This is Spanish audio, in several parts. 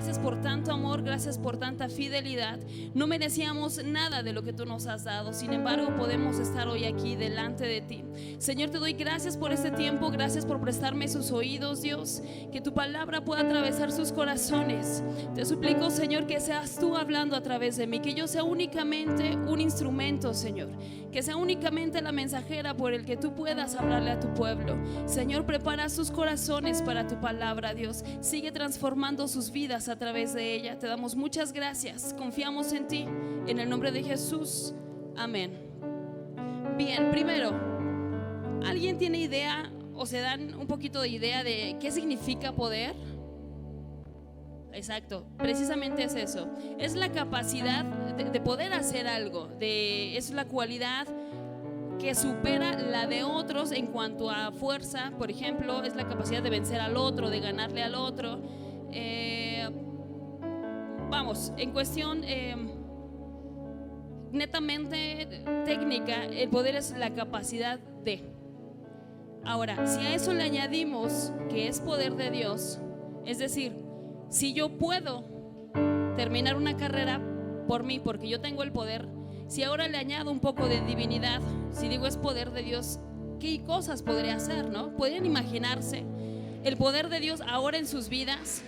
gracias por tanto amor, gracias por tanta fidelidad. No merecíamos nada de lo que tú nos has dado, sin embargo podemos estar hoy aquí delante de ti. Señor, te doy gracias por este tiempo, gracias por prestarme sus oídos, Dios, que tu palabra pueda atravesar sus corazones. Te suplico, Señor, que seas tú hablando a través de mí, que yo sea únicamente un instrumento, Señor, que sea únicamente la mensajera por el que tú puedas hablarle a tu pueblo. Señor, prepara sus corazones para tu palabra, Dios. Sigue transformando sus vidas a través de ella. Te damos muchas gracias, confiamos en ti, en el nombre de Jesús, amén. Bien, primero, ¿alguien tiene idea o se dan un poquito de idea de qué significa poder? Exacto, precisamente es eso. Es la capacidad de poder hacer algo, es la cualidad que supera la de otros en cuanto a fuerza. Por ejemplo, es la capacidad de vencer al otro, de ganarle al otro. Vamos, en cuestión netamente técnica, el poder es la capacidad de. Ahora, si a eso le añadimos que es poder de Dios, es decir, si yo puedo terminar una carrera por mí, porque yo tengo el poder, si ahora le añado un poco de divinidad, si digo es poder de Dios, ¿qué cosas podría hacer, no? ¿Podrían imaginarse el poder de Dios ahora en sus vidas?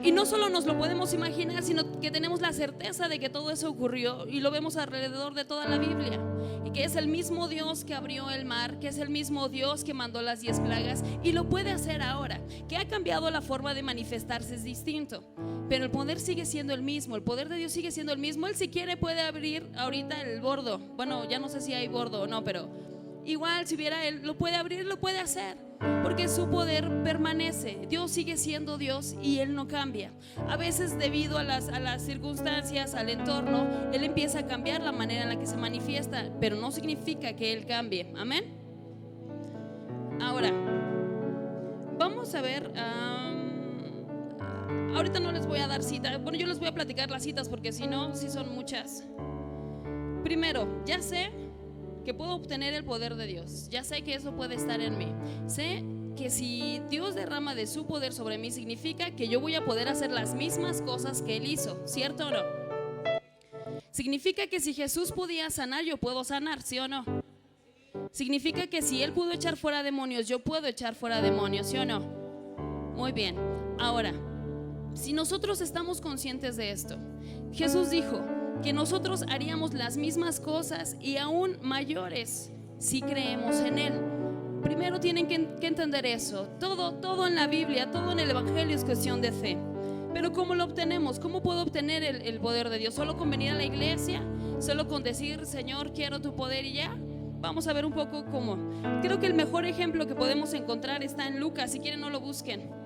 Y no solo nos lo podemos imaginar, sino que tenemos la certeza de que todo eso ocurrió y lo vemos alrededor de toda la Biblia. Y que es el mismo Dios que abrió el mar, que es el mismo Dios que mandó las 10 plagas y lo puede hacer ahora. Que ha cambiado la forma de manifestarse, es distinto, pero el poder sigue siendo el mismo, el poder de Dios sigue siendo el mismo. Él si quiere puede abrir ahorita el bordo. Bueno, ya no sé si hay bordo o no, pero igual si hubiera él, lo puede abrir, lo puede hacer, porque su poder permanece. Dios sigue siendo Dios y Él no cambia. A veces debido a las circunstancias, al entorno, Él empieza a cambiar la manera en la que se manifiesta, pero no significa que Él cambie. Amén. Ahora vamos a ver, ahorita no les voy a dar citas. Bueno, yo les voy a platicar las citas porque si no, sí son muchas. Primero, ya sé que puedo obtener el poder de Dios. Ya sé que eso puede estar en mí. Sé que si Dios derrama de su poder sobre mí, significa que yo voy a poder hacer las mismas cosas que Él hizo, ¿cierto o no? Significa que si Jesús podía sanar, yo puedo sanar, ¿sí o no? Significa que si Él pudo echar fuera demonios, yo puedo echar fuera demonios, ¿sí o no? Muy bien. Ahora, si nosotros estamos conscientes de esto, Jesús dijo que nosotros haríamos las mismas cosas y aún mayores si creemos en Él. Primero tienen que entender eso. Todo en la Biblia, todo en el Evangelio es cuestión de fe. Pero ¿cómo lo obtenemos? ¿Cómo puedo obtener el poder de Dios? ¿Solo con venir a la iglesia? ¿Solo con decir, Señor, quiero tu poder y ya? Vamos a ver un poco cómo. Creo que el mejor ejemplo que podemos encontrar está en Lucas. Si quieren no lo busquen.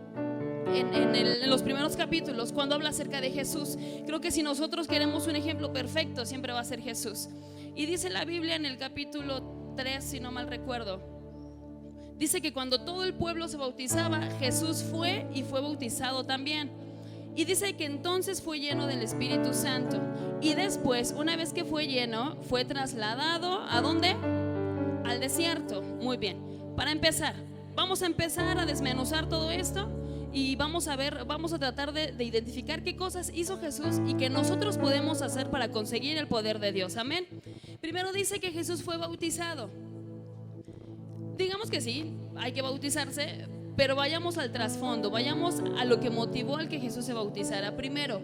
En los primeros capítulos, cuando habla acerca de Jesús. Creo que si nosotros queremos un ejemplo perfecto, siempre va a ser Jesús. Y dice la Biblia en el capítulo 3, si no mal recuerdo, dice que cuando todo el pueblo se bautizaba, Jesús fue y fue bautizado también. Y dice que entonces fue lleno del Espíritu Santo. Y después, una vez que fue lleno, fue trasladado ¿a dónde? Al desierto. Muy bien. Para empezar, vamos a empezar a desmenuzar todo esto. Y vamos a tratar de identificar qué cosas hizo Jesús y que nosotros podemos hacer para conseguir el poder de Dios. Amén. Primero dice que Jesús fue bautizado. Digamos que sí, hay que bautizarse, pero vayamos al trasfondo, vayamos a lo que motivó al que Jesús se bautizara. Primero,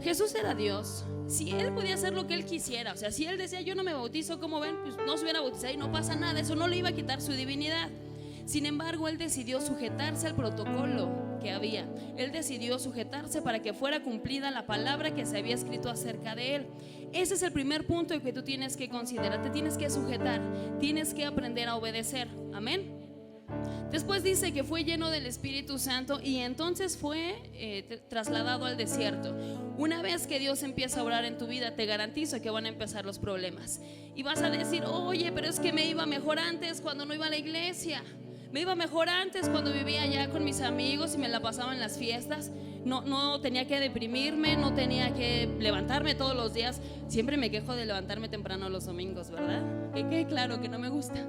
Jesús era Dios. Si Él podía hacer lo que Él quisiera, o sea, si Él decía yo no me bautizo, como ven, pues no se hubiera bautizado y no pasa nada, eso no le iba a quitar su divinidad. Sin embargo, Él decidió sujetarse al protocolo que había. Él decidió sujetarse para que fuera cumplida la palabra que se había escrito acerca de Él. Ese es el primer punto que tú tienes que considerar. Te tienes que sujetar, tienes que aprender a obedecer. Amén. Después dice que fue lleno del Espíritu Santo y entonces fue trasladado al desierto. Una vez que Dios empieza a obrar en tu vida, te garantizo que van a empezar los problemas. Y vas a decir, oye, pero es que me iba mejor antes cuando no iba a la iglesia. Me iba mejor antes cuando vivía allá con mis amigos y me la pasaba en las fiestas. No tenía que deprimirme, no tenía que levantarme todos los días. Siempre me quejo de levantarme temprano los domingos, ¿verdad? Que quede claro que no me gusta.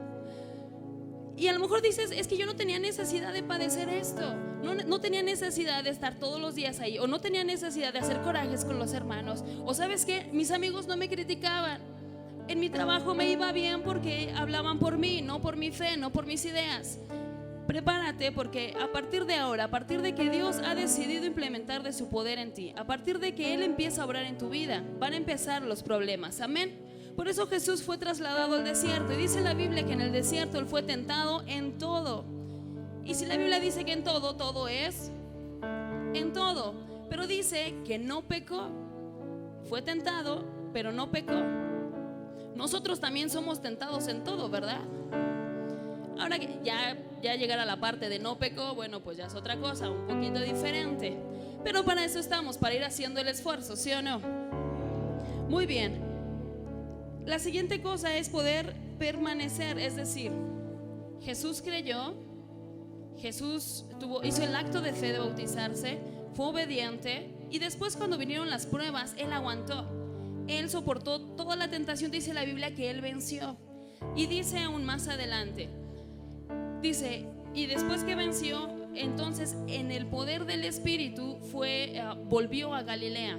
Y a lo mejor dices, es que yo no tenía necesidad de padecer esto. no tenía necesidad de estar todos los días ahí, o no tenía necesidad de hacer corajes con los hermanos, o sabes qué, mis amigos no me criticaban. En mi trabajo me iba bien porque hablaban por mí, no por mi fe, no por mis ideas. Prepárate, porque a partir de ahora, a partir de que Dios ha decidido implementar de su poder en ti, a partir de que Él empieza a obrar en tu vida, van a empezar los problemas. Amén. Por eso Jesús fue trasladado al desierto, y dice la Biblia que en el desierto Él fue tentado en todo. Y si la Biblia dice que en todo, todo es en todo, pero dice que no pecó. Fue tentado, pero no pecó. Nosotros también somos tentados en todo, ¿verdad? Ahora que ya llegar a la parte de no pecó, bueno, pues ya es otra cosa, un poquito diferente. Pero para eso estamos, para ir haciendo el esfuerzo, ¿sí o no? Muy bien. La siguiente cosa es poder permanecer, es decir, Jesús creyó, Jesús hizo el acto de fe de bautizarse, fue obediente, y después cuando vinieron las pruebas, Él aguantó. Él soportó toda la tentación, dice la Biblia que Él venció. Y dice aún más adelante, dice, y después que venció, entonces en el poder del Espíritu volvió a Galilea.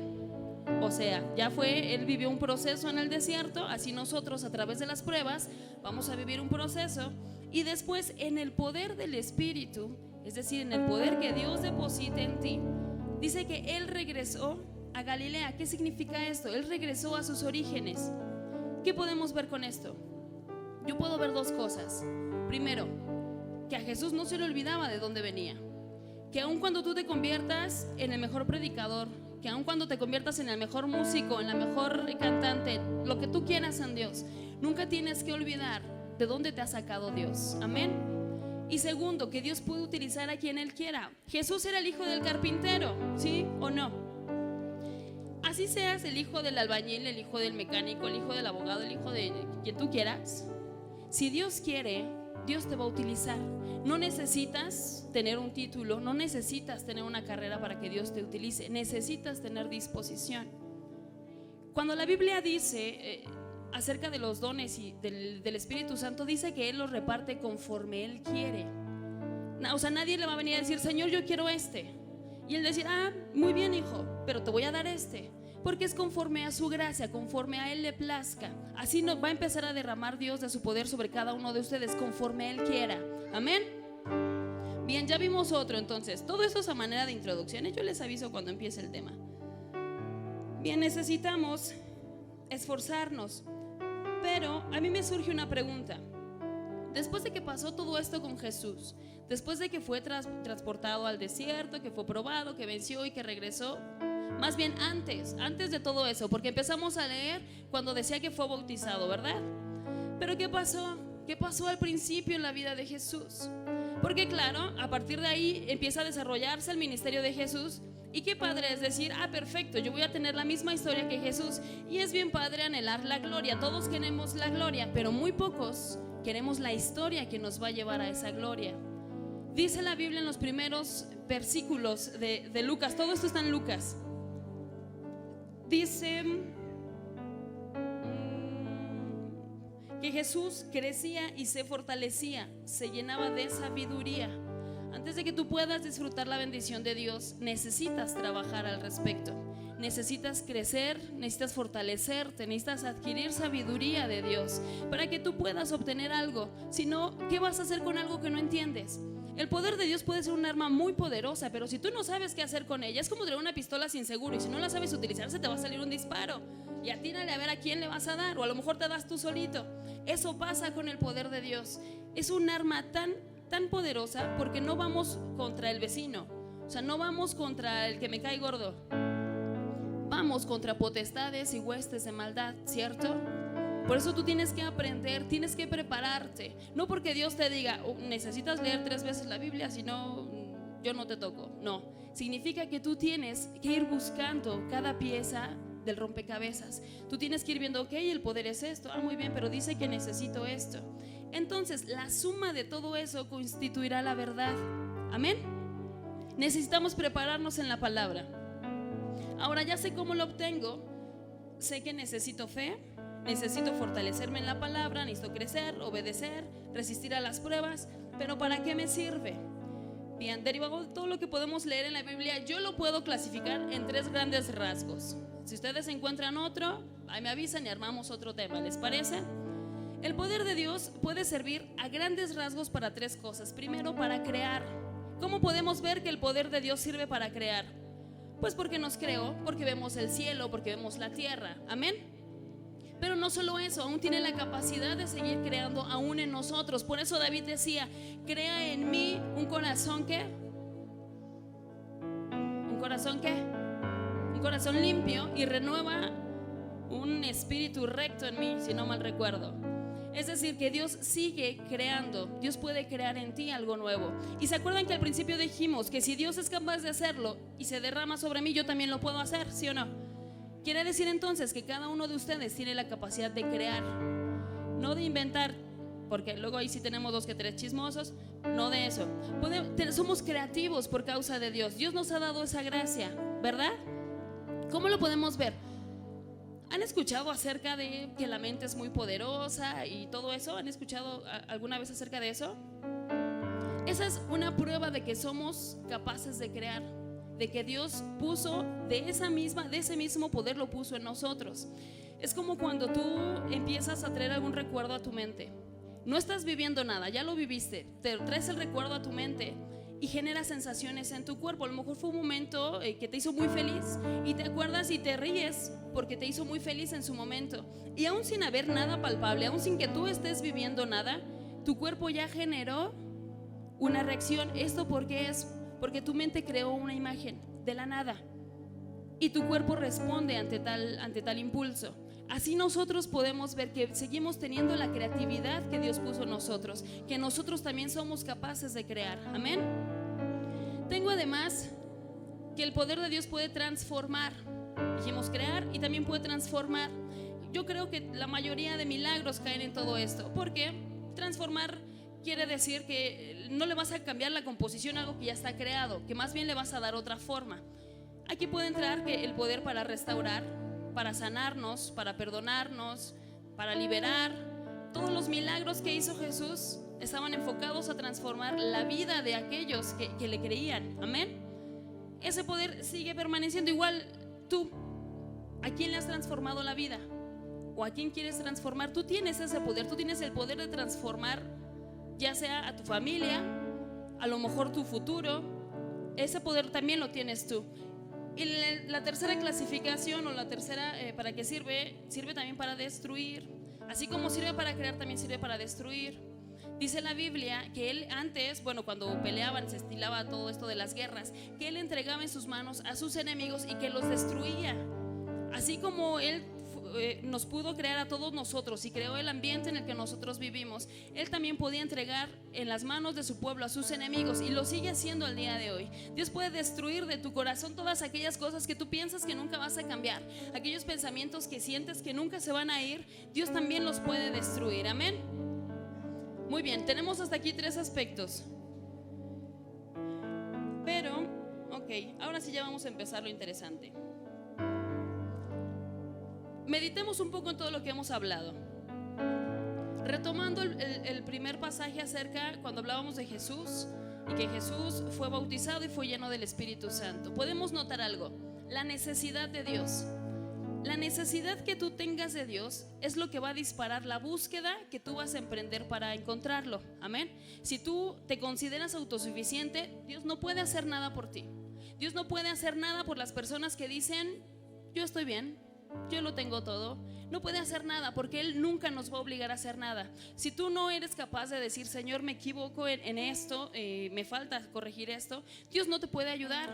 O sea, Él vivió un proceso en el desierto, así nosotros a través de las pruebas vamos a vivir un proceso. Y después en el poder del Espíritu, es decir, en el poder que Dios deposita en ti, dice que Él regresó a Galilea. ¿Qué significa esto? Él regresó a sus orígenes. ¿Qué podemos ver con esto? Yo puedo ver dos cosas. Primero, que a Jesús no se le olvidaba de dónde venía. Que aun cuando tú te conviertas en el mejor predicador, que aun cuando te conviertas en el mejor músico, en la mejor cantante, lo que tú quieras en Dios, nunca tienes que olvidar de dónde te ha sacado Dios. Amén. Y segundo, que Dios puede utilizar a quien Él quiera. Jesús era el hijo del carpintero, ¿sí o no? Así seas el hijo del albañil, el hijo del mecánico, el hijo del abogado, el hijo de quien tú quieras, si Dios quiere, Dios te va a utilizar. No necesitas tener un título, no necesitas tener una carrera para que Dios te utilice, necesitas tener disposición. Cuando la Biblia dice acerca de los dones y del Espíritu Santo, dice que Él los reparte conforme Él quiere. O sea, nadie le va a venir a decir, Señor, yo quiero y Él decir, muy bien, hijo, pero te voy a dar porque es conforme a su gracia, conforme a Él le plazca. Así no va a empezar a derramar Dios de su poder sobre cada uno de ustedes, conforme Él quiera. Amén. Bien, ya vimos otro. Entonces, todo esto es a manera de introducciones. Yo les aviso cuando empiece el tema. Bien, necesitamos esforzarnos. Pero a mí me surge una pregunta. Después de que pasó todo esto con Jesús, después de que fue transportado al desierto, que fue probado, que venció y que regresó, más bien antes de todo eso, porque empezamos a leer cuando decía que fue bautizado, ¿verdad? Pero ¿qué pasó? ¿Qué pasó al principio en la vida de Jesús? Porque claro, a partir de ahí empieza a desarrollarse el ministerio de Jesús. Y qué padre es decir, perfecto, yo voy a tener la misma historia que Jesús. Y es bien padre anhelar la gloria. Todos queremos la gloria, pero muy pocos queremos la historia que nos va a llevar a esa gloria. Dice la Biblia en los primeros versículos de Lucas, todo esto está en Lucas. Dice que Jesús crecía y se fortalecía, se llenaba de sabiduría. Antes de que tú puedas disfrutar la bendición de Dios, necesitas trabajar al respecto. Necesitas crecer, necesitas fortalecerte, necesitas adquirir sabiduría de Dios para que tú puedas obtener algo. Si no, ¿qué vas a hacer con algo que no entiendes? El poder de Dios puede ser un arma muy poderosa, pero si tú no sabes qué hacer con ella, es como tener una pistola sin seguro, y si no la sabes utilizar, se te va a salir un disparo. Y atínale a ver a quién le vas a dar, o a lo mejor te das tú solito. Eso pasa con el poder de Dios. Es un arma tan poderosa porque no vamos contra el vecino, o sea, no vamos contra el que me cae gordo, vamos contra potestades y huestes de maldad, ¿cierto? Por eso tú tienes que aprender, tienes que prepararte. No porque Dios te diga, necesitas leer 3 veces la Biblia, si no, yo no te toco. No, significa que tú tienes que ir buscando cada pieza del rompecabezas. Tú tienes que ir viendo, ok, el poder es esto, muy bien, pero dice que necesito esto. Entonces, la suma de todo eso constituirá la verdad. Amén. Necesitamos prepararnos en la palabra. Ahora ya sé cómo lo obtengo. Sé que necesito fe, necesito fortalecerme en la palabra, necesito crecer, obedecer, resistir a las pruebas. Pero ¿para qué me sirve? Bien, derivado de todo lo que podemos leer en la Biblia, yo lo puedo clasificar en 3 grandes rasgos. Si ustedes encuentran otro, ahí me avisan y armamos otro tema, ¿les parece? El poder de Dios puede servir a grandes rasgos para 3 cosas. Primero, para crear. ¿Cómo podemos ver que el poder de Dios sirve para crear? Pues porque nos creó, porque vemos el cielo, porque vemos la tierra. Amén. Pero no solo eso, aún tiene la capacidad de seguir creando aún en nosotros. Por eso David decía: crea en mí un corazón ¿qué? ¿Un corazón qué? Un corazón limpio, y renueva un espíritu recto en mí, si no mal recuerdo. Es decir, que Dios sigue creando. Dios puede crear en ti algo nuevo. Y se acuerdan que al principio dijimos que si Dios es capaz de hacerlo y se derrama sobre mí, yo también lo puedo hacer, ¿sí o no? Quiere decir entonces que cada uno de ustedes tiene la capacidad de crear, no de inventar, porque luego ahí sí tenemos 2 que 3 chismosos. No de eso. Somos creativos por causa de Dios. Dios nos ha dado esa gracia, ¿verdad? ¿Cómo lo podemos ver? ¿Han escuchado acerca de que la mente es muy poderosa y todo eso? ¿Han escuchado alguna vez acerca de eso? Esa es una prueba de que somos capaces de crear, de que Dios puso de ese mismo poder, lo puso en nosotros. Es como cuando tú empiezas a traer algún recuerdo a tu mente. No estás viviendo nada, ya lo viviste, te traes el recuerdo a tu mente y genera sensaciones en tu cuerpo. A lo mejor fue un momento que te hizo muy feliz y te acuerdas y te ríes porque te hizo muy feliz en su momento. Y aún sin haber nada palpable, aún sin que tú estés viviendo nada, tu cuerpo ya generó una reacción. ¿Esto por qué es? Porque tu mente creó una imagen de la nada y tu cuerpo responde ante tal impulso. Así nosotros podemos ver que seguimos teniendo la creatividad que Dios puso en nosotros, que nosotros también somos capaces de crear. Amén. Tengo además que el poder de Dios puede transformar. Dijimos crear y también puede transformar. Yo creo que la mayoría de milagros caen en todo esto, porque transformar quiere decir que no le vas a cambiar la composición a algo que ya está creado, que más bien le vas a dar otra forma. Aquí puede entrar que el poder para restaurar, para sanarnos, para perdonarnos, para liberar. Todos los milagros que hizo Jesús estaban enfocados a transformar la vida de aquellos que le creían. Amén. Ese poder sigue permaneciendo. Igual tú, ¿a quién le has transformado la vida? ¿O a quién quieres transformar? Tú tienes ese poder. Tú tienes el poder de transformar, ya sea a tu familia, a lo mejor tu futuro. Ese poder también lo tienes tú. Y la tercera clasificación, o la tercera, ¿para qué sirve? Sirve también para destruir. Así como sirve para crear, también sirve para destruir. Dice la Biblia que él antes, cuando peleaban, se estilaba todo esto de las guerras, que él entregaba en sus manos a sus enemigos y que los destruía. Así como él nos pudo crear a todos nosotros y creó el ambiente en el que nosotros vivimos, él también podía entregar en las manos de su pueblo a sus enemigos, y lo sigue haciendo al día de hoy. Dios puede destruir de tu corazón todas aquellas cosas que tú piensas que nunca vas a cambiar, aquellos pensamientos que sientes que nunca se van a ir. Dios también los puede destruir. Amén. Muy bien, tenemos hasta aquí 3 aspectos. Pero, ok, ahora sí ya vamos a empezar lo interesante. Meditemos un poco en todo lo que hemos hablado. Retomando el primer pasaje acerca cuando hablábamos de Jesús y que Jesús fue bautizado y fue lleno del Espíritu Santo, podemos notar algo: la necesidad de Dios. La necesidad que tú tengas de Dios es lo que va a disparar la búsqueda que tú vas a emprender para encontrarlo. Amén. Si tú te consideras autosuficiente, Dios no puede hacer nada por ti. Dios no puede hacer nada por las personas que dicen: yo estoy bien, yo lo tengo todo. No puede hacer nada, porque Él nunca nos va a obligar a hacer nada. Si tú no eres capaz de decir: Señor, me equivoco en esto, me falta corregir esto, Dios no te puede ayudar,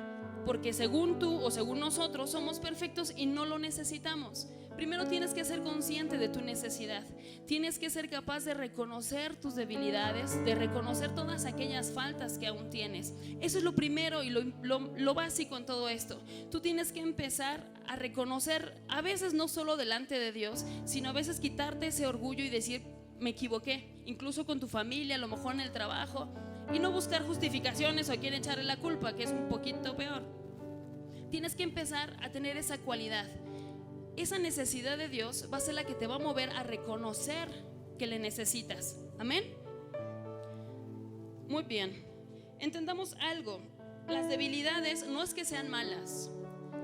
porque según tú o según nosotros somos perfectos y no lo necesitamos. Primero tienes que ser consciente de tu necesidad. Tienes que ser capaz de reconocer tus debilidades, de reconocer todas aquellas faltas que aún tienes. Eso es lo primero y lo básico en todo esto. Tú tienes que empezar a reconocer, a veces no solo delante de Dios, sino a veces quitarte ese orgullo y decir: me equivoqué, incluso con tu familia, a lo mejor en el trabajo, y no buscar justificaciones o a quién echarle la culpa, que es un poquito peor. Tienes que empezar a tener esa cualidad. Esa necesidad de Dios va a ser la que te va a mover a reconocer que le necesitas. Amén. Muy bien. Entendamos algo, las debilidades no es que sean malas,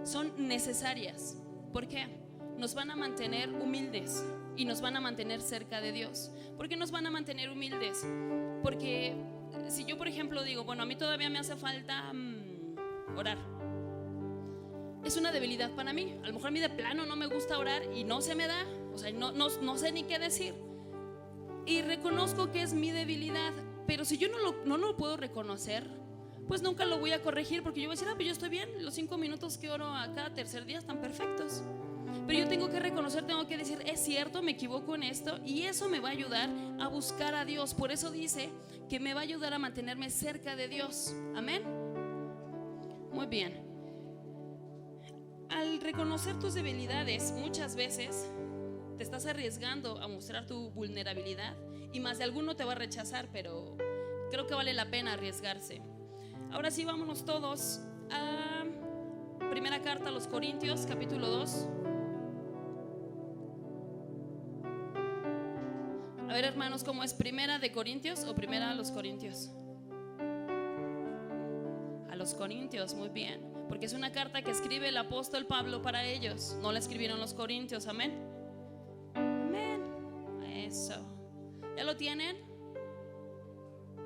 son necesarias. ¿Por qué? Nos van a mantener humildes y nos van a mantener cerca de Dios. ¿Por qué nos van a mantener humildes? Porque si yo, por ejemplo, digo, bueno, a mí todavía me hace falta orar, es una debilidad para mí. A lo mejor a mí de plano no me gusta orar y no se me da, o sea, no sé ni qué decir. Y reconozco que es mi debilidad, pero si yo no lo puedo reconocer, pues nunca lo voy a corregir, porque yo voy a decir, pues yo estoy bien, los 5 minutos que oro a cada tercer día están perfectos. Pero yo tengo que reconocer, tengo que decir, es cierto, me equivoco en esto, y eso me va a ayudar a buscar a Dios. Por eso dice que me va a ayudar a mantenerme cerca de Dios. Amén. Muy bien. Al reconocer tus debilidades, muchas veces te estás arriesgando a mostrar tu vulnerabilidad, y más de alguno te va a rechazar, pero creo que vale la pena arriesgarse. Ahora sí, vámonos todos a primera carta a los Corintios, capítulo 2. A ver, hermanos, ¿cómo es? ¿Primera de Corintios o primera a los Corintios? A los Corintios, muy bien, porque es una carta que escribe el apóstol Pablo para ellos, no la escribieron los corintios. Amén. Amén. Eso. ¿Ya lo tienen?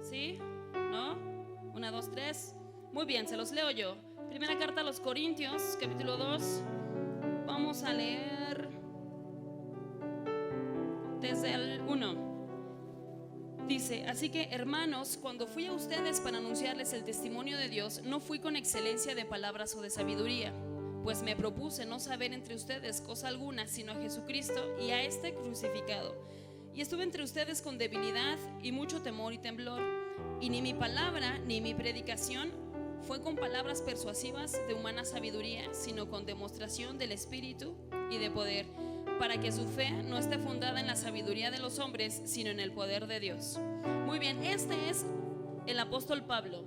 ¿Sí? ¿No? 1, 2, 3. Muy bien, se los leo yo. Primera carta a los Corintios, capítulo 2. Vamos a leer desde el 1. Dice: así que, hermanos, cuando fui a ustedes para anunciarles el testimonio de Dios, no fui con excelencia de palabras o de sabiduría, pues me propuse no saber entre ustedes cosa alguna sino a Jesucristo y a este crucificado. Y estuve entre ustedes con debilidad y mucho temor y temblor, y ni mi palabra ni mi predicación fue con palabras persuasivas de humana sabiduría, sino con demostración del Espíritu y de poder, para que su fe no esté fundada en la sabiduría de los hombres, sino en el poder de Dios. Muy bien, este es el apóstol Pablo.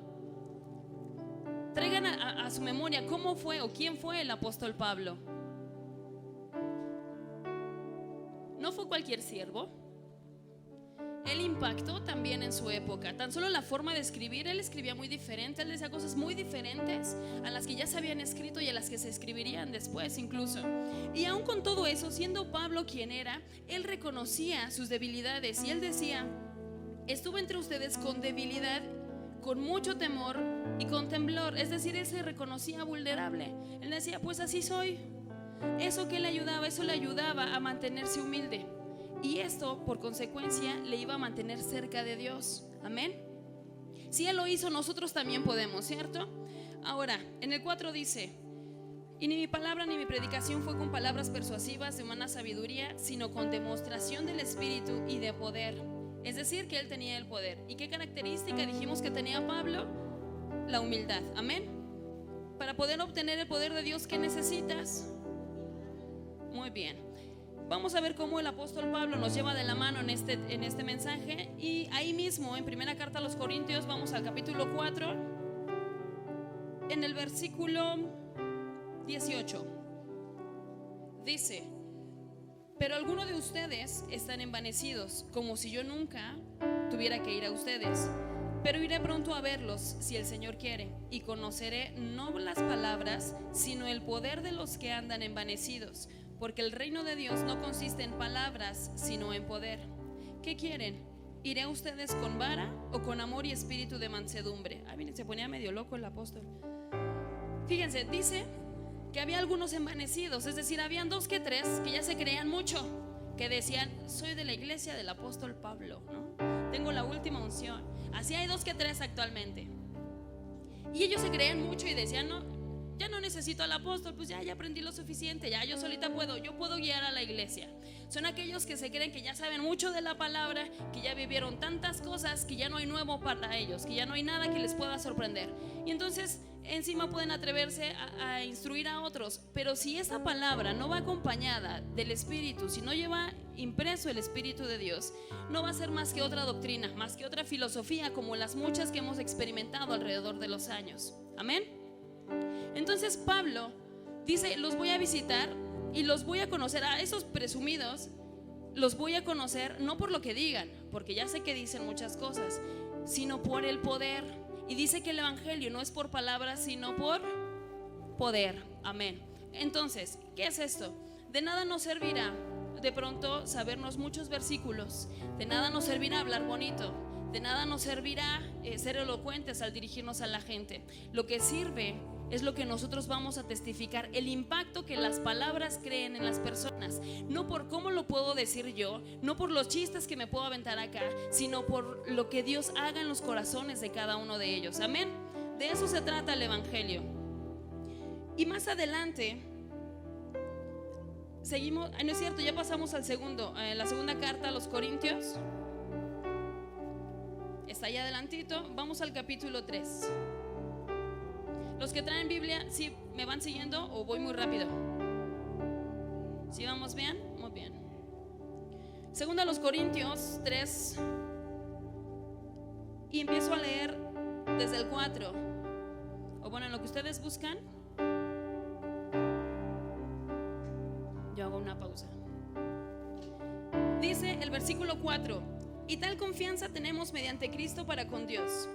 Traigan a su memoria cómo fue o quién fue el apóstol Pablo. No fue cualquier siervo. Él impactó también en su época. Tan solo la forma de escribir, él escribía muy diferente. Él decía cosas muy diferentes a las que ya se habían escrito y a las que se escribirían después incluso. Y aún con todo eso, siendo Pablo quien era, él reconocía sus debilidades. Y él decía: estuve entre ustedes con debilidad, con mucho temor y con temblor. Es decir, él se reconocía vulnerable. Él decía, pues así soy. Eso le ayudaba a mantenerse humilde. Y esto, por consecuencia, le iba a mantener cerca de Dios. Amén. Si Él lo hizo, nosotros también podemos, ¿cierto? Ahora, en el 4 dice: y ni mi palabra ni mi predicación fue con palabras persuasivas de humana sabiduría, sino con demostración del Espíritu y de poder. Es decir, que Él tenía el poder. ¿Y qué característica dijimos que tenía Pablo? La humildad. Amén. Para poder obtener el poder de Dios, ¿qué necesitas? Muy bien. Vamos a ver cómo el apóstol Pablo nos lleva de la mano en este mensaje. Y ahí mismo, en primera carta a los Corintios, vamos al capítulo 4, en el versículo 18. Dice: pero algunos de ustedes están envanecidos, como si yo nunca tuviera que ir a ustedes. Pero iré pronto a verlos, si el Señor quiere, y conoceré no las palabras, sino el poder de los que andan envanecidos. Porque el reino de Dios no consiste en palabras, sino en poder. ¿Qué quieren? ¿Iré a ustedes con vara o con amor y espíritu de mansedumbre? Miren, se ponía medio loco el apóstol. Fíjense, dice que había algunos envanecidos, es decir, habían 2 que 3 que ya se creían mucho, que decían: soy de la iglesia del apóstol Pablo, ¿no? Tengo la última unción. Así hay 2 que 3 actualmente. Y ellos se creían mucho y decían: no, ya no necesito al apóstol, pues ya aprendí lo suficiente, ya yo solita yo puedo guiar a la iglesia. Son aquellos que se creen que ya saben mucho de la palabra, que ya vivieron tantas cosas, que ya no hay nuevo para ellos, que ya no hay nada que les pueda sorprender. Y entonces encima pueden atreverse a instruir a otros. Pero si esa palabra no va acompañada del Espíritu, si no lleva impreso el Espíritu de Dios, no va a ser más que otra doctrina, más que otra filosofía, como las muchas que hemos experimentado alrededor de los años. Amén. Entonces Pablo dice: los voy a visitar y los voy a conocer. A esos presumidos los voy a conocer no por lo que digan, porque ya sé que dicen muchas cosas, sino por el poder. Y dice que el evangelio no es por palabras, sino por poder. Amén. Entonces, ¿qué es esto? De nada nos servirá de pronto sabernos muchos versículos, de nada nos servirá hablar bonito, de nada nos servirá ser elocuentes al dirigirnos a la gente. Lo que sirve es lo que nosotros vamos a testificar, el impacto que las palabras creen en las personas, no por cómo lo puedo decir yo, no por los chistes que me puedo aventar acá, sino por lo que Dios haga en los corazones de cada uno de ellos. Amén. De eso se trata el evangelio. Y más adelante seguimos, no es cierto, ya pasamos al segundo, la segunda carta a los Corintios. Está ahí adelantito. Vamos al capítulo 3. Los que traen Biblia, ¿sí me van siguiendo o voy muy rápido? ¿Sí vamos bien? Muy bien. Segundo a los Corintios 3. Y empiezo a leer desde el 4. O bueno, en lo que ustedes buscan, yo hago una pausa. Dice el versículo 4: y tal confianza tenemos mediante Cristo para con Dios.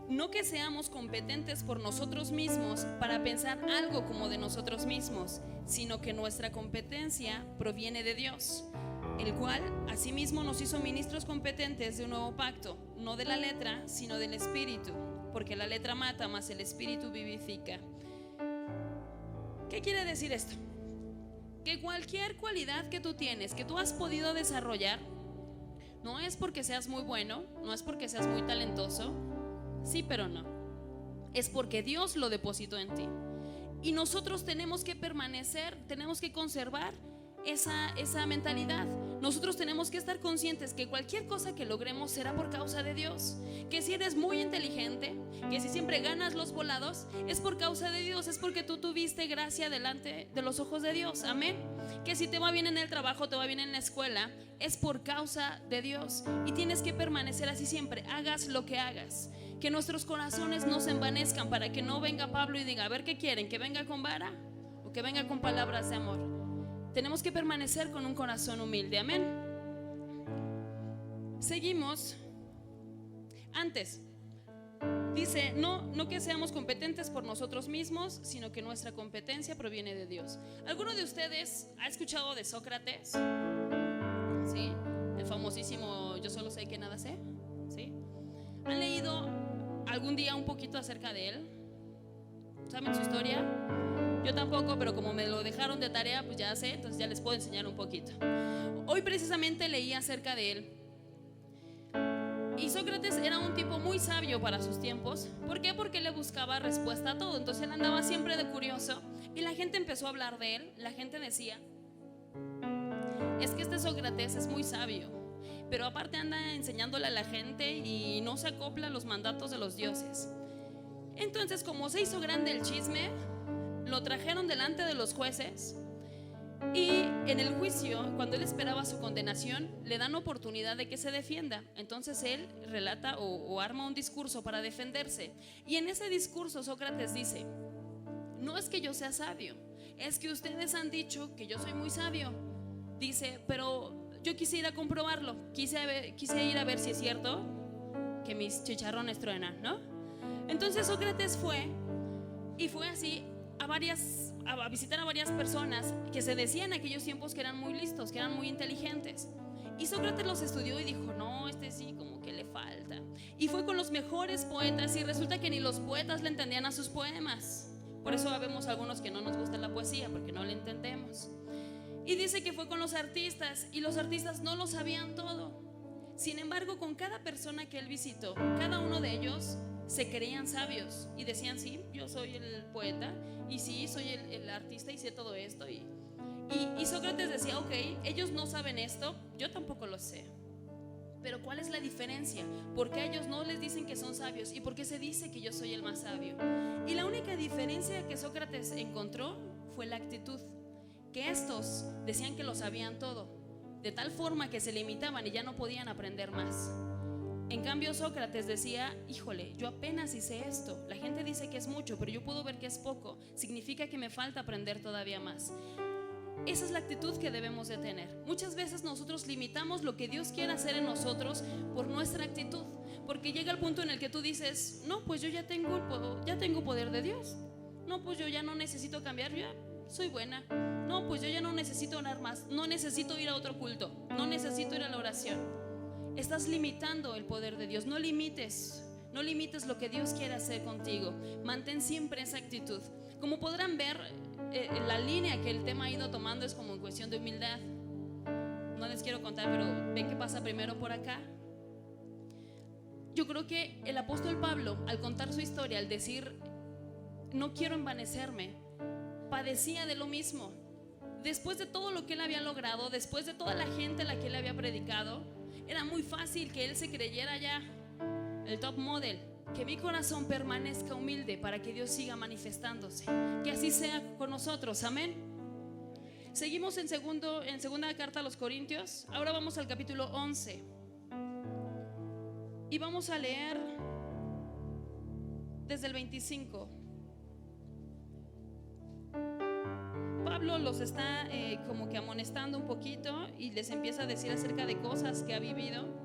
No que seamos competentes por nosotros mismos para pensar algo como de nosotros mismos, sino que nuestra competencia proviene de Dios, el cual asimismo nos hizo ministros competentes de un nuevo pacto, no de la letra, sino del Espíritu, porque la letra mata, mas el Espíritu vivifica. ¿Qué quiere decir esto? Que cualquier cualidad que tú tienes, que tú has podido desarrollar, no es porque seas muy bueno, no es porque seas muy talentoso, sí, pero no. Es porque Dios lo depositó en ti. Y nosotros tenemos que permanecer, tenemos que conservar esa mentalidad. Nosotros tenemos que estar conscientes que cualquier cosa que logremos será por causa de Dios. Que si eres muy inteligente, que si siempre ganas los volados, es por causa de Dios, es porque tú tuviste gracia delante de los ojos de Dios. Amén. Que si te va bien en el trabajo, te va bien en la escuela, es por causa de Dios. Y tienes que permanecer así siempre, hagas lo que hagas. Que nuestros corazones no se envanezcan, para que no venga Pablo y diga: a ver, ¿qué quieren? ¿Que venga con vara o que venga con palabras de amor? Tenemos que permanecer con un corazón humilde. Amén. Seguimos. Antes dice: no que seamos competentes por nosotros mismos, sino que nuestra competencia proviene de Dios. ¿Alguno de ustedes ha escuchado de Sócrates? ¿Sí? El famosísimo "yo solo sé que nada sé". ¿Sí? ¿Han leído algún día un poquito acerca de él? ¿Saben su historia? Yo tampoco, pero como me lo dejaron de tarea, pues ya sé, entonces ya les puedo enseñar un poquito. Hoy precisamente leí acerca de él. Y Sócrates era un tipo muy sabio para sus tiempos. ¿Por qué? Porque le buscaba respuesta a todo. Entonces él andaba siempre de curioso. Y la gente empezó a hablar de él. La gente decía: es que este Sócrates es muy sabio, pero aparte anda enseñándole a la gente y no se acopla a los mandatos de los dioses. Entonces, como se hizo grande el chisme, lo trajeron delante de los jueces. Y en el juicio, cuando él esperaba su condenación, le dan oportunidad de que se defienda. Entonces él relata o arma un discurso para defenderse. Y en ese discurso Sócrates dice: no es que yo sea sabio, es que ustedes han dicho que yo soy muy sabio. Dice: pero yo quise ir a comprobarlo, quise ir a ver si es cierto que mis chicharrones truenan, ¿no? Entonces Sócrates fue así a visitar a varias personas que se decían en aquellos tiempos que eran muy listos, que eran muy inteligentes. Y Sócrates los estudió y dijo: no, este sí como que le falta. Y fue con los mejores poetas, y resulta que ni los poetas le entendían a sus poemas. Por eso vemos algunos que no nos gusta la poesía, porque no le entendemos. Y dice que fue con los artistas, y los artistas no lo sabían todo. Sin embargo, con cada persona que él visitó, cada uno de ellos se creían sabios y decían: sí, yo soy el poeta, y sí, soy el artista y sé todo esto. Y Sócrates decía: ok, ellos no saben esto, yo tampoco lo sé, pero ¿cuál es la diferencia? ¿Por qué a ellos no les dicen que son sabios y por qué se dice que yo soy el más sabio? Y la única diferencia que Sócrates encontró fue la actitud. Que estos decían que lo sabían todo, de tal forma que se limitaban y ya no podían aprender más. En cambio Sócrates decía: híjole, yo apenas hice esto, la gente dice que es mucho, pero yo puedo ver que es poco, significa que me falta aprender todavía más. Esa es la actitud que debemos de tener. Muchas veces nosotros limitamos lo que Dios quiere hacer en nosotros por nuestra actitud, Porque llega el punto en el que tú dices, no, pues yo ya tengo poder de Dios. No, pues yo ya no necesito cambiar, yo ya soy buena. No, pues yo ya no necesito orar más. No necesito ir a otro culto. No necesito ir a la oración. Estás limitando el poder de Dios. No limites lo que Dios quiere hacer contigo. Mantén siempre esa actitud. Como podrán ver, la línea que el tema ha ido tomando es como en cuestión de humildad. No les quiero contar, pero ven qué pasa primero por acá. Yo creo que el apóstol Pablo, al contar su historia, al decir no quiero envanecerme, padecía de lo mismo. Después de todo lo que él había logrado, después de toda la gente a la que él había predicado, era muy fácil que él se creyera ya el top model. Que mi corazón permanezca humilde para que Dios siga manifestándose. Que así sea con nosotros, amén. Seguimos en segunda carta a los Corintios. Ahora vamos al capítulo 11 y vamos a leer desde el 25. Pablo los está como que amonestando un poquito y les empieza a decir acerca de cosas que ha vivido.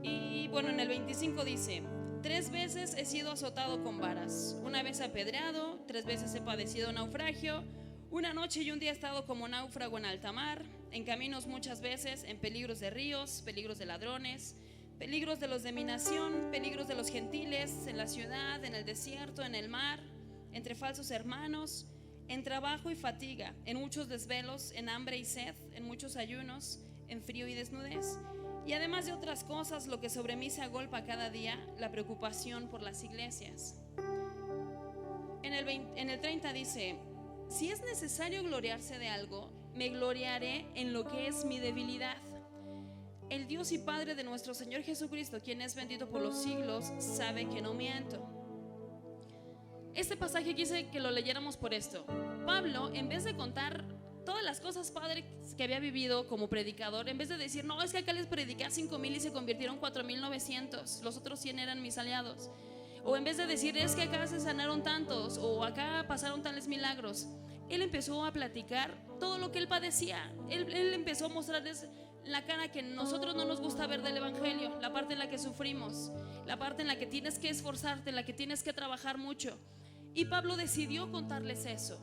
Y bueno, en el 25 dice: 3 veces he sido azotado con varas, 1 vez apedreado, 3 veces he padecido naufragio, 1 noche y un día he estado como náufrago en alta mar, en caminos muchas veces, en peligros de ríos, peligros de ladrones, peligros de los de mi nación, peligros de los gentiles, en la ciudad, en el desierto, en el mar, entre falsos hermanos, en trabajo y fatiga, en muchos desvelos, en hambre y sed, en muchos ayunos, en frío y desnudez. Y además de otras cosas, lo que sobre mí se agolpa cada día, la preocupación por las iglesias. En el 30 dice: si es necesario gloriarse de algo, me gloriaré en lo que es mi debilidad. El Dios y Padre de nuestro Señor Jesucristo, quien es bendito por los siglos, sabe que no miento. Este pasaje quise que lo leyéramos por esto. Pablo, en vez de contar todas las cosas padres que había vivido como predicador, en vez de decir, no, es que acá les prediqué a 5,000 y se convirtieron 4,900, los otros 100 eran mis aliados. O en vez de decir, es que acá se sanaron tantos, o acá pasaron tales milagros, él empezó a platicar todo lo que él padecía. Él empezó a mostrarles la cara que nosotros no nos gusta ver del evangelio, la parte en la que sufrimos, la parte en la que tienes que esforzarte, en la que tienes que trabajar mucho. Y Pablo decidió contarles eso.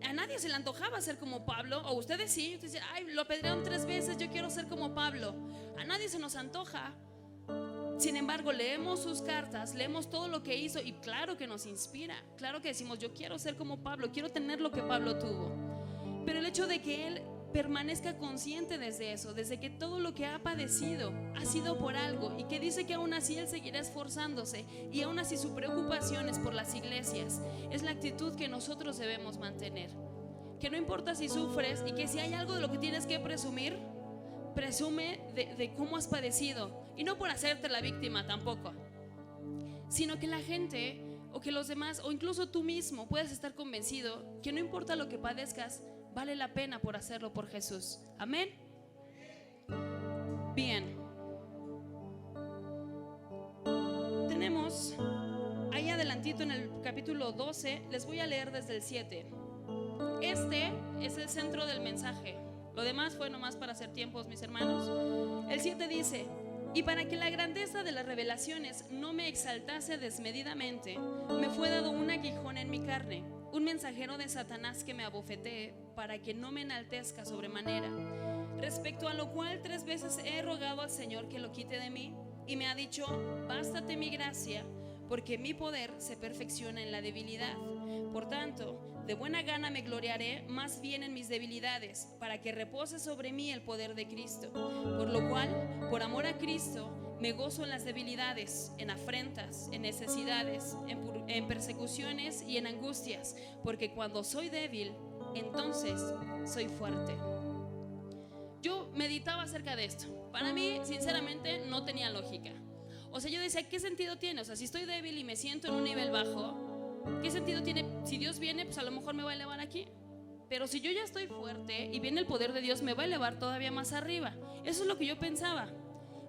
A nadie se le antojaba ser como Pablo. O ustedes sí, ustedes dicen, ay, lo apedrearon 3 veces, yo quiero ser como Pablo. A nadie se nos antoja. Sin embargo, leemos sus cartas, leemos todo lo que hizo y claro que nos inspira. Claro que decimos, yo quiero ser como Pablo, quiero tener lo que Pablo tuvo. Pero el hecho de que él permanezca consciente desde eso, desde que todo lo que ha padecido ha sido por algo, y que dice que aún así él seguirá esforzándose, y aún así su preocupación es por las iglesias, es la actitud que nosotros debemos mantener. Que no importa si sufres, y que si hay algo de lo que tienes que presumir, presume de cómo has padecido, y no por hacerte la víctima tampoco, sino que la gente o que los demás o incluso tú mismo puedas estar convencido que no importa lo que padezcas, vale la pena por hacerlo por Jesús. Amén. Bien. Tenemos ahí adelantito en el capítulo 12, les voy a leer desde el 7. Este es el centro del mensaje. Lo demás fue nomás para hacer tiempos, mis hermanos. El 7 dice: y para que la grandeza de las revelaciones no me exaltase desmedidamente, me fue dado un aguijón en mi carne, un mensajero de Satanás que me abofetee, para que no me enaltezca sobremanera. Respecto a lo cual 3 veces he rogado al Señor que lo quite de mí, y me ha dicho: bástate mi gracia, porque mi poder se perfecciona en la debilidad. Por tanto, de buena gana me gloriaré más bien en mis debilidades, para que repose sobre mí el poder de Cristo. Por lo cual, por amor a Cristo, me gozo en las debilidades, en afrentas, en necesidades, en persecuciones y en angustias, porque cuando soy débil, entonces soy fuerte. Yo meditaba acerca de esto. Para mí, sinceramente, no tenía lógica. O sea, yo decía, ¿qué sentido tiene? O sea, si estoy débil y me siento en un nivel bajo, ¿qué sentido tiene? Si Dios viene, pues a lo mejor me va a elevar aquí. Pero si yo ya estoy fuerte y viene el poder de Dios, me va a elevar todavía más arriba. Eso es lo que yo pensaba.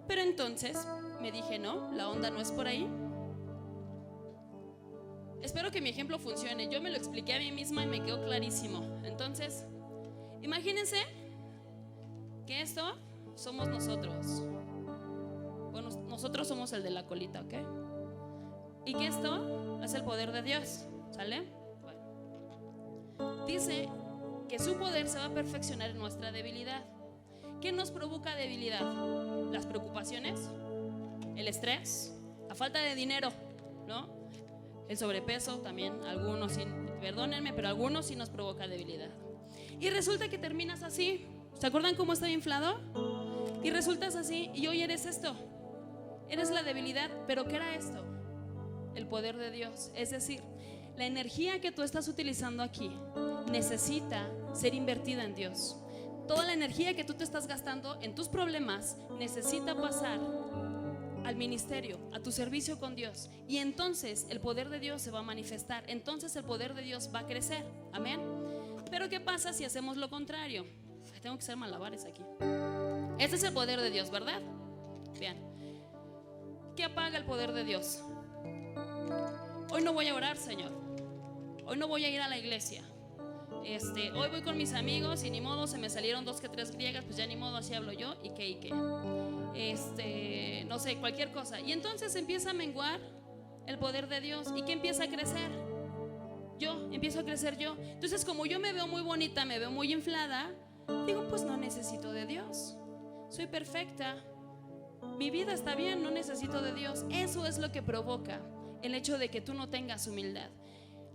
Pero entonces me dije, no, la onda no es por ahí. Espero que mi ejemplo funcione. Yo me lo expliqué a mí misma y me quedó clarísimo. Entonces, imagínense que esto somos nosotros. Bueno, nosotros somos el de la colita, ¿ok? Y que esto es el poder de Dios, ¿sale? Bueno. Dice que su poder se va a perfeccionar en nuestra debilidad. ¿Qué nos provoca debilidad? Las preocupaciones, el estrés, la falta de dinero, ¿no? El sobrepeso también, algunos, perdónenme, pero algunos sí nos provoca debilidad. Y resulta que terminas así. ¿Se acuerdan cómo estaba inflado? Y resultas así y hoy eres esto. Eres la debilidad, pero ¿qué era esto? El poder de Dios. Es decir, la energía que tú estás utilizando aquí necesita ser invertida en Dios. Toda la energía que tú te estás gastando en tus problemas necesita pasar al ministerio, a tu servicio con Dios. Y entonces el poder de Dios se va a manifestar. Entonces el poder de Dios va a crecer. Amén. Pero ¿qué pasa si hacemos lo contrario? Tengo que hacer malabares aquí. Este es el poder de Dios, ¿verdad? Bien. ¿Qué apaga el poder de Dios? Hoy no voy a orar, Señor. Hoy no voy a ir a la iglesia. Hoy voy con mis amigos y ni modo, se me salieron 2 que 3 griegas, pues ya ni modo, así hablo yo y qué. No sé, cualquier cosa. Y entonces empieza a menguar el poder de Dios. ¿Y qué empieza a crecer? Empiezo a crecer yo. Entonces, como yo me veo muy bonita, me veo muy inflada, digo, pues no necesito de Dios. Soy perfecta. Mi vida está bien, no necesito de Dios. Eso es lo que provoca el hecho de que tú no tengas humildad.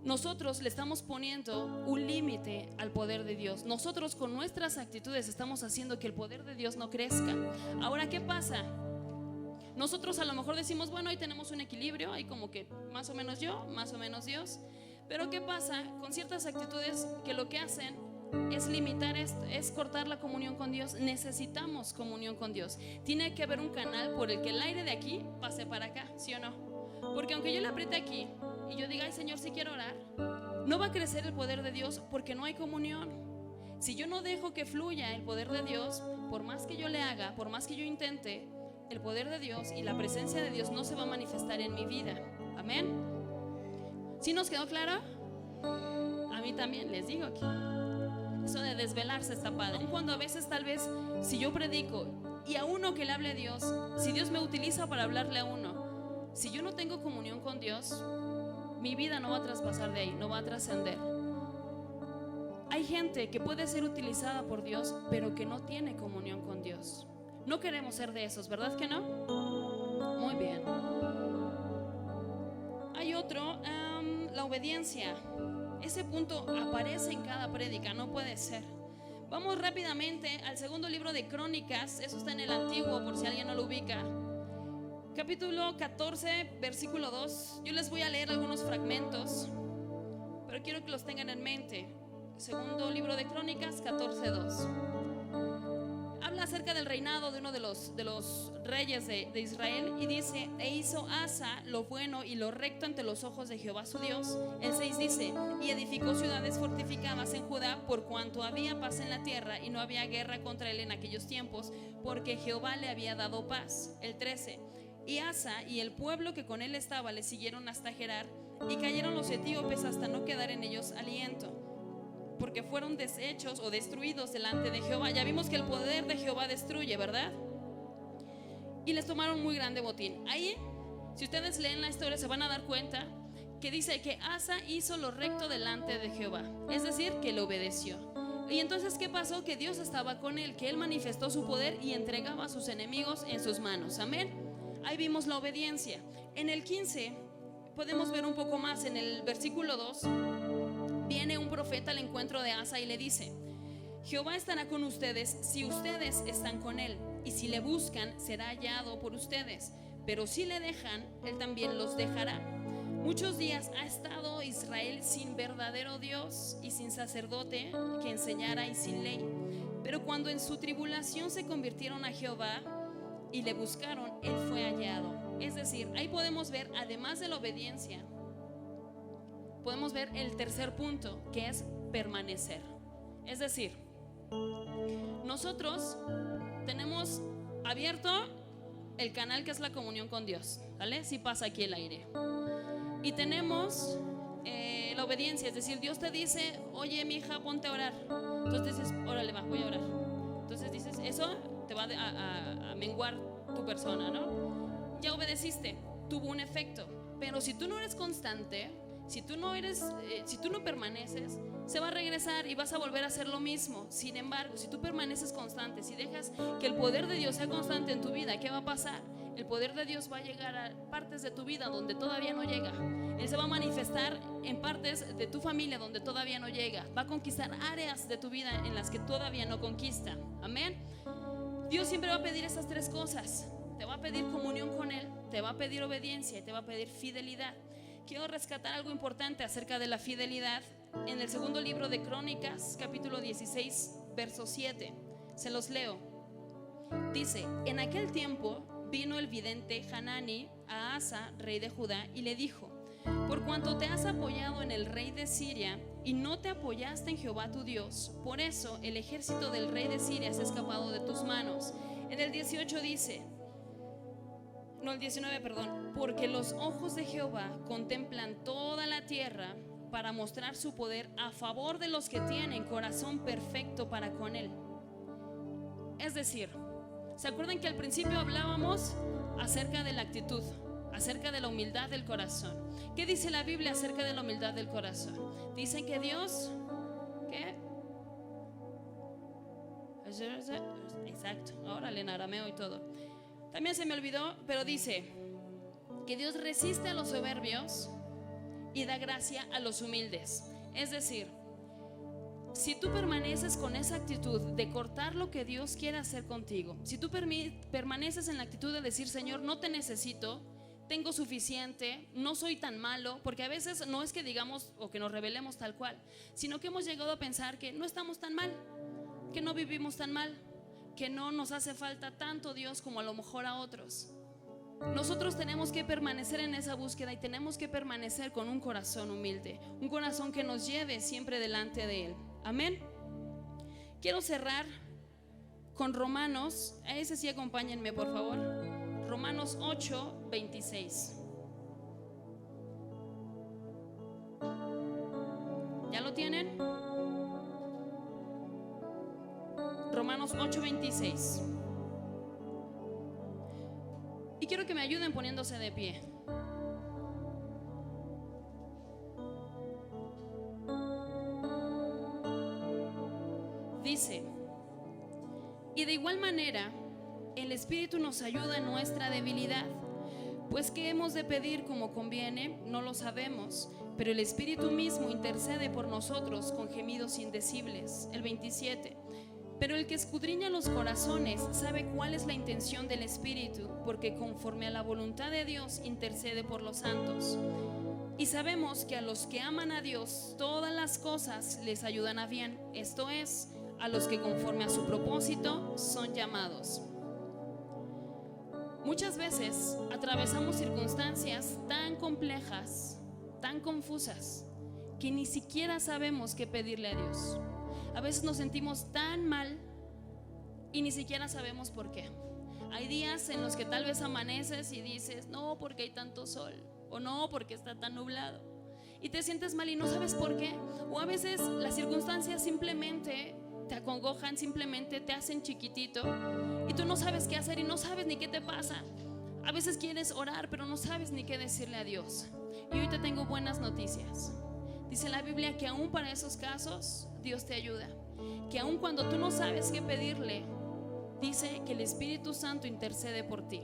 Nosotros le estamos poniendo un límite al poder de Dios. Nosotros con nuestras actitudes estamos haciendo que el poder de Dios no crezca. Ahora, ¿qué pasa? Nosotros a lo mejor decimos, bueno, ahí tenemos un equilibrio, ahí como que más o menos yo, más o menos Dios. Pero ¿qué pasa con ciertas actitudes que lo que hacen es limitar esto, es cortar la comunión con Dios? Necesitamos comunión con Dios. Tiene que haber un canal por el que el aire de aquí pase para acá, ¿sí o no? Porque aunque yo le apriete aquí y yo diga, ay Señor, si quiero orar, no va a crecer el poder de Dios porque no hay comunión. Si yo no dejo que fluya el poder de Dios, por más que yo le haga, por más que yo intente, el poder de Dios y la presencia de Dios no se va a manifestar en mi vida. Amén. ¿Sí nos quedó claro? A mí también les digo que eso de desvelarse está padre. Aun cuando a veces tal vez si yo predico y a uno que le hable a Dios, si Dios me utiliza para hablarle a uno, si yo no tengo comunión con Dios, mi vida no va a traspasar de ahí, no va a trascender. Hay gente que puede ser utilizada por Dios, pero que no tiene comunión con Dios. No queremos ser de esos, ¿verdad que no? Muy bien. Hay otro, la obediencia. Ese punto aparece en cada prédica, no puede ser. Vamos rápidamente al segundo libro de Crónicas. Eso está en el Antiguo, por si alguien no lo ubica. Capítulo 14, versículo 2. Yo les voy a leer algunos fragmentos, pero quiero que los tengan en mente. Segundo libro de Crónicas, 14, 2. Habla acerca del reinado de uno de los reyes de Israel y dice: e hizo Asa lo bueno y lo recto ante los ojos de Jehová su Dios. El 6 dice: y edificó ciudades fortificadas en Judá, por cuanto había paz en la tierra y no había guerra contra él en aquellos tiempos, porque Jehová le había dado paz. El 13: y Asa y el pueblo que con él estaba le siguieron hasta Gerar, y cayeron los etíopes hasta no quedar en ellos aliento, porque fueron deshechos o destruidos delante de Jehová. Ya vimos que el poder de Jehová destruye, ¿verdad? Y les tomaron muy grande botín. Ahí, si ustedes leen la historia, se van a dar cuenta que dice que Asa hizo lo recto delante de Jehová, es decir, que le obedeció. Y entonces, ¿qué pasó? Que Dios estaba con él, que él manifestó su poder y entregaba a sus enemigos en sus manos. Amén. Ahí vimos la obediencia. En el 15 podemos ver un poco más. En el versículo 2 viene un profeta al encuentro de Asa y le dice: Jehová estará con ustedes si ustedes están con él, y si le buscan será hallado por ustedes, pero si le dejan, él también los dejará. Muchos días ha estado Israel sin verdadero Dios y sin sacerdote que enseñara y sin ley, pero cuando en su tribulación se convirtieron a Jehová y le buscaron, él fue hallado. Es decir, ahí podemos ver, además de la obediencia, podemos ver el tercer punto, que es permanecer. Es decir, nosotros tenemos abierto el canal que es la comunión con Dios, ¿vale? Si pasa aquí el aire. Y tenemos la obediencia, es decir, Dios te dice: oye, mi hija, ponte a orar. Entonces dices: órale, voy a orar. Entonces dices, eso te va a menguar tu persona, ¿no? ya obedeciste, tuvo un efecto. Pero si tú no eres constante, si tú no permaneces, se va a regresar y vas a volver a hacer lo mismo. Sin embargo, si tú permaneces constante, si dejas que el poder de Dios sea constante en tu vida, ¿qué va a pasar? El poder de Dios va a llegar a partes de tu vida donde todavía no llega. Él se va a manifestar en partes de tu familia donde todavía no llega. Va a conquistar áreas de tu vida en las que todavía no conquista. Amén. Dios siempre va a pedir esas tres cosas. Te va a pedir comunión con Él, te va a pedir obediencia y te va a pedir fidelidad. Quiero rescatar algo importante acerca de la fidelidad en el segundo libro de Crónicas, capítulo 16, verso 7. Se los leo. Dice: en aquel tiempo vino el vidente Hanani a Asa, rey de Judá, y le dijo: por cuanto te has apoyado en el rey de Siria y no te apoyaste en Jehová tu Dios, por eso el ejército del rey de Siria se ha escapado de tus manos. En el 18 dice, no, el 19, perdón: porque los ojos de Jehová contemplan toda la tierra para mostrar su poder a favor de los que tienen corazón perfecto para con Él. Es decir, ¿se acuerdan que al principio hablábamos acerca de la actitud, acerca de la humildad del corazón? ¿Qué dice la Biblia acerca de la humildad del corazón? Dicen que Dios, ¿qué? Exacto, órale, en arameo y todo. También se me olvidó, pero dice que Dios resiste a los soberbios y da gracia a los humildes. Es decir, si tú permaneces con esa actitud de cortar lo que Dios quiere hacer contigo, si tú permaneces en la actitud de decir: Señor, no te necesito, tengo suficiente, no soy tan malo, porque a veces no es que digamos o que nos revelemos tal cual, sino que hemos llegado a pensar que no estamos tan mal, que no vivimos tan mal, que no nos hace falta tanto Dios como a lo mejor a otros. Nosotros tenemos que permanecer en esa búsqueda y tenemos que permanecer con un corazón humilde, un corazón que nos lleve siempre delante de Él. Amén. Quiero cerrar con Romanos, a ese sí acompáñenme por favor. Romanos 8, 26. ¿Ya lo tienen? Romanos 8, 26. Y quiero que me ayuden poniéndose de pie. Dice: y de igual manera el Espíritu nos ayuda en nuestra debilidad, pues qué hemos de pedir como conviene, no lo sabemos, pero el Espíritu mismo intercede por nosotros con gemidos indecibles. El 27: pero el que escudriña los corazones sabe cuál es la intención del Espíritu, porque conforme a la voluntad de Dios intercede por los santos. Y sabemos que a los que aman a Dios todas las cosas les ayudan a bien, esto es, a los que conforme a su propósito son llamados. Muchas veces atravesamos circunstancias tan complejas, tan confusas, que ni siquiera sabemos qué pedirle a Dios. A veces nos sentimos tan mal y ni siquiera sabemos por qué. Hay días en los que tal vez amaneces y dices: no, porque hay tanto sol, o no, porque está tan nublado, y te sientes mal y no sabes por qué. O a veces las circunstancias simplemente te acongojan, simplemente te hacen chiquitito y tú no sabes qué hacer y no sabes ni qué te pasa. A veces quieres orar pero no sabes ni qué decirle a Dios. Y hoy te tengo buenas noticias. Dice la Biblia que aún para esos casos Dios te ayuda, que aún cuando tú no sabes qué pedirle, dice que el Espíritu Santo intercede por ti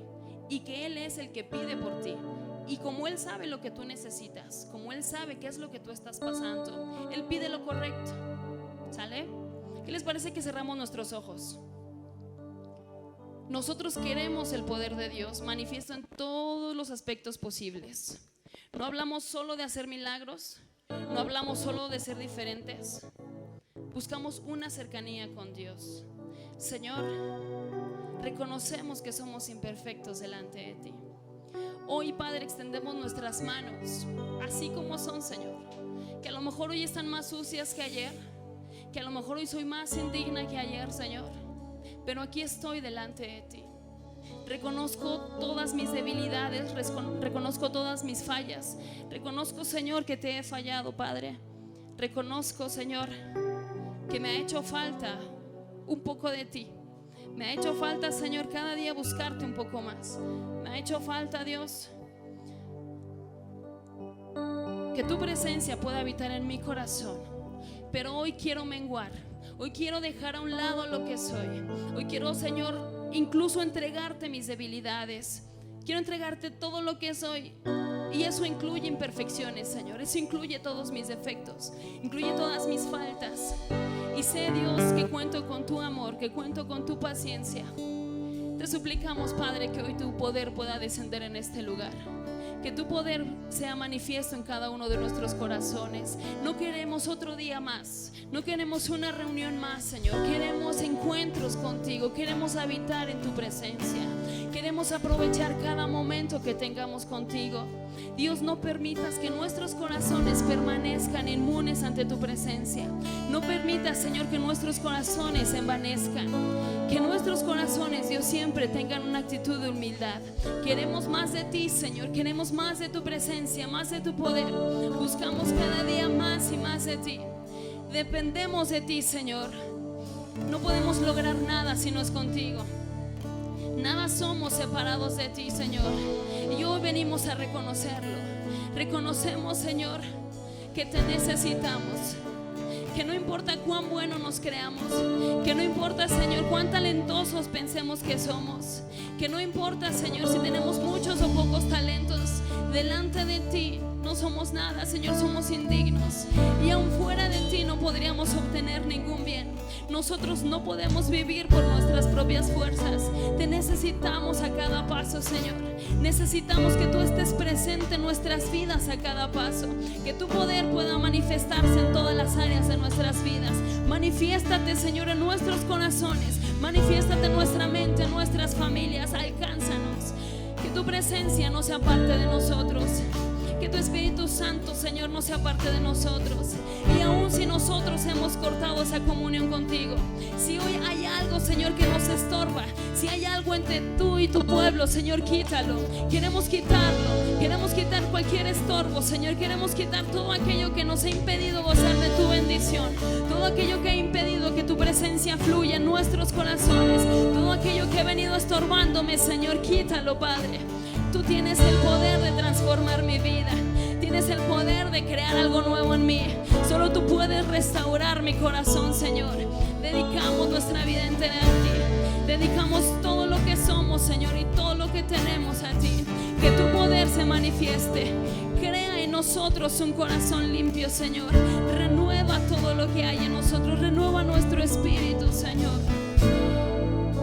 y que Él es el que pide por ti. Y como Él sabe lo que tú necesitas, como Él sabe qué es lo que tú estás pasando, Él pide lo correcto. ¿Sale? ¿Qué les parece que cerramos nuestros ojos? Nosotros queremos el poder de Dios manifiesto en todos los aspectos posibles. No hablamos solo de hacer milagros, no hablamos solo de ser diferentes. Buscamos una cercanía con Dios. Señor, reconocemos que somos imperfectos delante de ti. Hoy, Padre, extendemos nuestras manos así como son, Señor. Que a lo mejor hoy están más sucias que ayer, que a lo mejor hoy soy más indigna que ayer, Señor, pero aquí estoy delante de ti. Reconozco todas mis debilidades, reconozco todas mis fallas. Reconozco, Señor, que te he fallado, Padre. Reconozco, Señor, que me ha hecho falta un poco de ti. Me ha hecho falta, Señor, cada día buscarte un poco más. Me ha hecho falta, Dios, que tu presencia pueda habitar en mi corazón. Pero hoy quiero menguar. Hoy quiero dejar a un lado lo que soy. Hoy quiero, Señor, incluso entregarte mis debilidades. Quiero entregarte todo lo que soy. Y eso incluye imperfecciones, Señor. Eso incluye todos mis defectos, incluye todas mis faltas. Y sé, Dios, que cuento con tu amor, que cuento con tu paciencia. Te suplicamos, Padre, que hoy tu poder pueda descender en este lugar. Que tu poder sea manifiesto en cada uno de nuestros corazones. No queremos otro día más. No queremos una reunión más, Señor. Queremos encuentros contigo. Queremos habitar en tu presencia. Queremos aprovechar cada momento que tengamos contigo. Dios, no permitas que nuestros corazones permanezcan inmunes ante tu presencia. No permitas, Señor, que nuestros corazones se envanezcan. Que nuestros corazones, Dios, siempre tengan una actitud de humildad. Queremos más de ti, Señor. Queremos más de tu presencia, más de tu poder. Buscamos cada día más y más de ti. Dependemos de ti, Señor. No podemos lograr nada si no es contigo. Nada somos separados de ti, Señor. Y hoy venimos a reconocerlo. Reconocemos, Señor, que te necesitamos. Que no importa cuán bueno nos creamos, que no importa, Señor, cuán talentosos pensemos que somos, que no importa, Señor, si tenemos muchos o pocos talentos, delante de ti no somos nada, Señor, somos indignos. Y aún fuera de ti no podríamos obtener ningún bien. Nosotros no podemos vivir por nuestras propias fuerzas. Te necesitamos a cada paso, Señor. Necesitamos que tú estés presente en nuestras vidas a cada paso. Que tu poder pueda manifestarse en todas las áreas de nuestras vidas. Manifiéstate, Señor, en nuestros corazones. Manifiéstate en nuestra mente, en nuestras familias. Alcánzanos. Que tu presencia no sea parte de nosotros. Que tu Espíritu Santo, Señor, no sea parte de nosotros. Y aún si nosotros hemos cortado esa comunión contigo, si hoy hay algo, Señor, que nos estorba, si hay algo entre tú y tu pueblo, Señor, quítalo. Queremos quitarlo. Queremos quitar cualquier estorbo, Señor. Queremos quitar todo aquello que nos ha impedido gozar de tu bendición. Todo aquello que ha impedido que tu presencia fluya en nuestros corazones. Todo aquello que ha venido estorbándome, Señor, quítalo, Padre. Tú tienes el poder de transformar mi vida. Tienes el poder de crear algo nuevo en mí. Solo tú puedes restaurar mi corazón, Señor. Dedicamos nuestra vida entera a ti. Dedicamos todo lo que somos, Señor, y todo lo que tenemos a ti. Que tu poder se manifieste. Crea en nosotros un corazón limpio, Señor. Renueva todo lo que hay en nosotros. Renueva nuestro espíritu, Señor.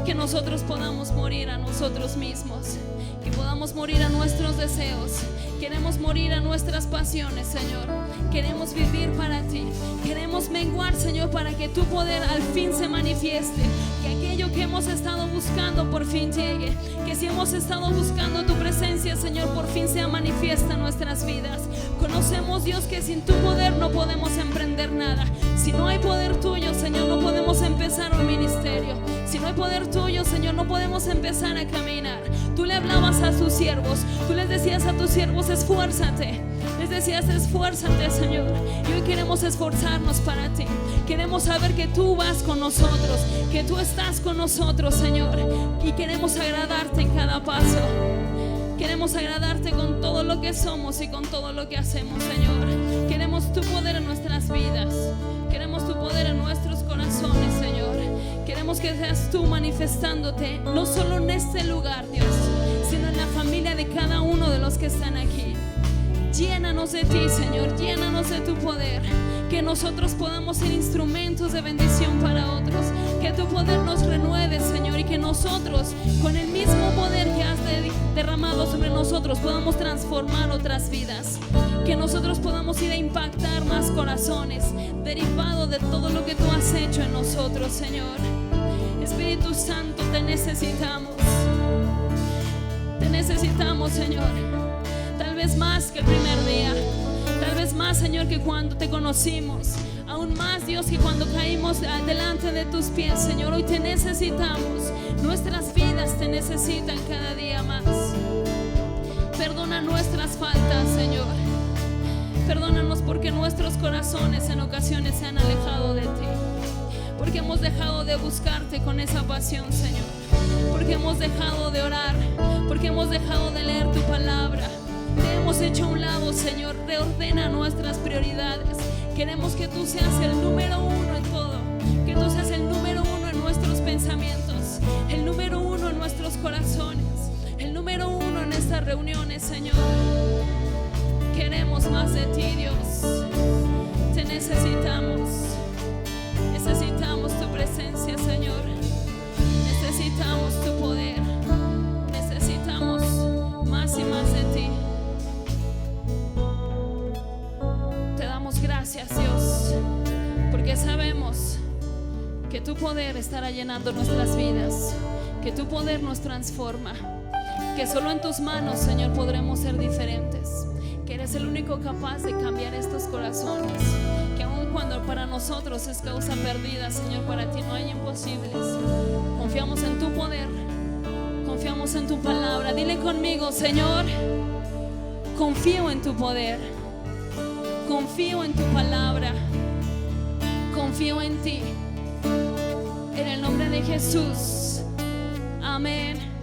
Que nosotros podamos morir a nosotros mismos. Que podamos morir a nuestros deseos. Queremos morir a nuestras pasiones, Señor. Queremos vivir para ti. Queremos menguar, Señor, para que tu poder al fin se manifieste. Que aquello que hemos estado buscando por fin llegue. Que si hemos estado buscando tu presencia, Señor, por fin sea manifiesta en nuestras vidas. Conocemos, Dios, que sin tu poder no podemos emprender nada. Si no hay poder tuyo, Señor, no podemos empezar un ministerio. Si no hay poder tuyo, Señor, no podemos empezar a caminar. Tú le hablabas a tus siervos. Tú les decías a tus siervos, esfuérzate. Les decías, esfuérzate, Señor. Y hoy queremos esforzarnos para ti. Queremos saber que tú vas con nosotros, que tú estás con nosotros, Señor. Y queremos agradarte en cada paso. Queremos agradarte con todo lo que somos y con todo lo que hacemos, Señor. Queremos tu poder en nuestras vidas. Queremos tu poder en nuestros corazones, Señor. Queremos que seas tú manifestándote, no solo en este lugar, Dios, sino en la familia de cada uno de los que están aquí. Llénanos de ti, Señor, llénanos de tu poder. Que nosotros podamos ser instrumentos de bendición para otros. Que tu poder nos renueve, Señor, y que nosotros, con el mismo poder que has derramado sobre nosotros, podamos transformar otras vidas. Que nosotros podamos ir a impactar más corazones, derivado de todo lo que tú has hecho en nosotros, Señor. Espíritu Santo, te necesitamos. Te necesitamos, Señor. Tal vez más que el primer día. Tal vez más, Señor, que cuando te conocimos. Aún más, Dios, que cuando caímos delante de tus pies, Señor. Hoy te necesitamos. Nuestras vidas te necesitan cada día más. Perdona nuestras faltas, Señor. Perdónanos porque nuestros corazones en ocasiones se han alejado de ti. porque hemos dejado de buscarte con esa pasión, Señor, porque hemos dejado de orar, porque hemos dejado de leer tu palabra. Te hemos hecho a un lado, Señor. Reordena nuestras prioridades. Queremos que tú seas el número uno en todo, que tú seas el número uno en nuestros pensamientos, el número uno en nuestros corazones, el número uno en estas reuniones, Señor. Queremos más de ti, Dios. Te necesitamos. Necesitamos tu presencia, Señor. Necesitamos tu poder. Necesitamos más y más de ti. Te damos gracias, Dios, porque sabemos que tu poder estará llenando nuestras vidas, que tu poder nos transforma, que solo en tus manos, Señor, podremos ser diferentes, que eres el único capaz de cambiar estos corazones, que aun cuando para nosotros es causa perdida, Señor, para ti no hay imposibles. Confiamos en tu poder, confiamos en tu palabra. Dile conmigo: Señor, confío en tu poder, confío en tu palabra, confío en ti. En el nombre de Jesús. Amén.